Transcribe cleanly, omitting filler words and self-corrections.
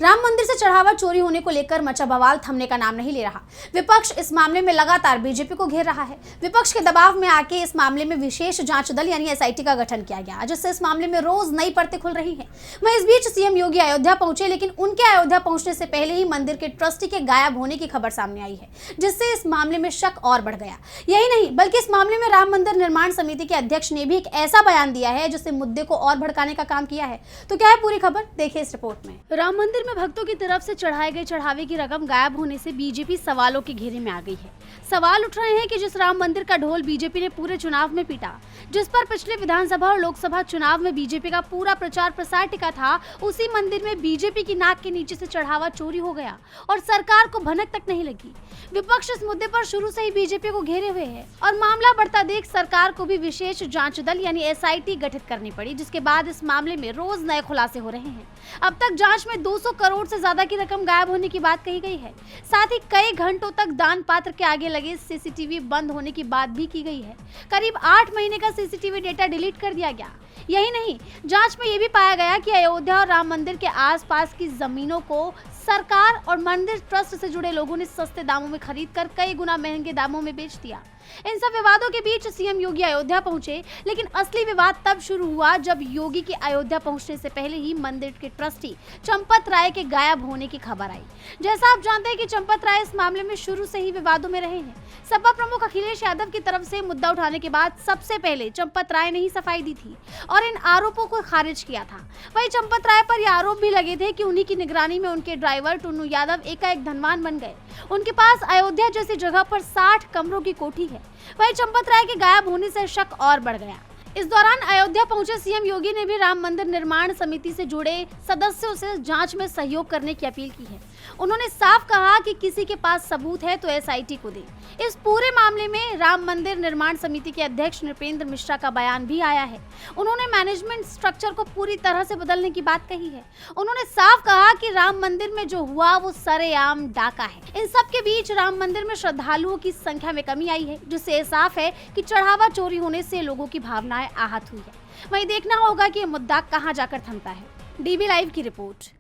राम मंदिर से चढ़ावा चोरी होने को लेकर मचा बवाल थमने का नाम नहीं ले रहा। विपक्ष इस मामले में लगातार बीजेपी को घेर रहा है। विपक्ष के दबाव में आके इस मामले में विशेष जांच दल यानी एसआईटी का गठन किया गया, जिससे इस मामले में रोज नई परतें खुल रही हैं। वहीं इस बीच सीएम योगी अयोध्या पहुंचे, लेकिन उनके अयोध्या पहुंचने से पहले ही मंदिर के ट्रस्टी के गायब होने की खबर सामने आई है, जिससे इस मामले में शक और बढ़ गया। यही नहीं, बल्कि इस मामले में राम मंदिर निर्माण समिति के अध्यक्ष ने भी एक ऐसा बयान दिया है जिससे मुद्दे को और भड़काने का काम किया है। तो क्या है पूरी खबर, देखिए इस रिपोर्ट में। राम मंदिर में भक्तों की तरफ से चढ़ाए गए चढ़ावे की रकम गायब होने से बीजेपी सवालों के घेरे में आ गई है। सवाल उठ रहे हैं कि जिस राम मंदिर का ढोल बीजेपी ने पूरे चुनाव में पीटा, जिस पर पिछले विधानसभा और लोकसभा चुनाव में बीजेपी का पूरा प्रचार प्रसार टिका था, उसी मंदिर में बीजेपी की नाक के नीचे से चढ़ावा चोरी हो गया और सरकार को भनक तक नहीं लगी। विपक्ष इस मुद्दे पर शुरू से ही बीजेपी को घेरे हुए है और मामला बढ़ता देख सरकार को भी विशेष जांच दल यानी एसआईटी गठित करनी पड़ी, जिसके बाद इस मामले में रोज नए खुलासे हो रहे हैं। अब तक जांच में 200 करोड़ से ज्यादा की रकम गायब होने की बात कही गई है। साथ ही कई घंटों तक दान पात्र के आगे लगे सीसीटीवी बंद होने की बात भी की गई है। करीब 8 महीने का सीसीटीवी डेटा डिलीट कर दिया गया। यही नहीं, जांच में ये भी पाया गया कि अयोध्या और राम मंदिर के आसपास की जमीनों को सरकार और मंदिर ट्रस्ट से जुड़े लोगों ने सस्ते दामों में खरीदकर कई गुना महंगे दामों में बेच दिया। इन सब विवादों के बीच सीएम योगी अयोध्या पहुंचे, लेकिन असली विवाद तब शुरू हुआ जब योगी के अयोध्या पहुंचने से पहले ही मंदिर के ट्रस्टी चंपत राय के गायब होने की खबर आई। जैसा आप जानते हैं कि चंपत राय इस मामले में शुरू से ही विवादों में रहे हैं। सपा प्रमुख अखिलेश यादव की तरफ से मुद्दा उठाने के बाद सबसे पहले चंपत राय ने ही सफाई दी थी और इन आरोपों को खारिज किया था। वहीं चंपत राय पर यह आरोप भी लगे थे कि उन्हीं की निगरानी में उनके ड्राइवर टुन्नू यादव एकाएक धनवान बन गए। उनके पास अयोध्या जैसी जगह पर 60 कमरों की कोठी है। वहीं चंपत राय के गायब होने से शक और बढ़ गया। इस दौरान अयोध्या पहुंचे सीएम योगी ने भी राम मंदिर निर्माण समिति से जुड़े सदस्यों से जांच में सहयोग करने की अपील की है। उन्होंने साफ कहा कि किसी के पास सबूत है तो एसआईटी को दे। इस पूरे मामले में राम मंदिर निर्माण समिति के अध्यक्ष नृपेंद्र मिश्रा का बयान भी आया है। उन्होंने मैनेजमेंट स्ट्रक्चर को पूरी तरह से बदलने की बात कही है। उन्होंने साफ कहा कि राम मंदिर में जो हुआ वो सरेआम डाका है। इन सब के बीच राम मंदिर में श्रद्धालुओं की संख्या में कमी आई है, जिससे साफ है कि चढ़ावा चोरी होने से लोगों की भावनाएं आहत हुई है। वहीं देखना होगा कि ये मुद्दा कहां जाकर थमता है। डीबी लाइव की रिपोर्ट।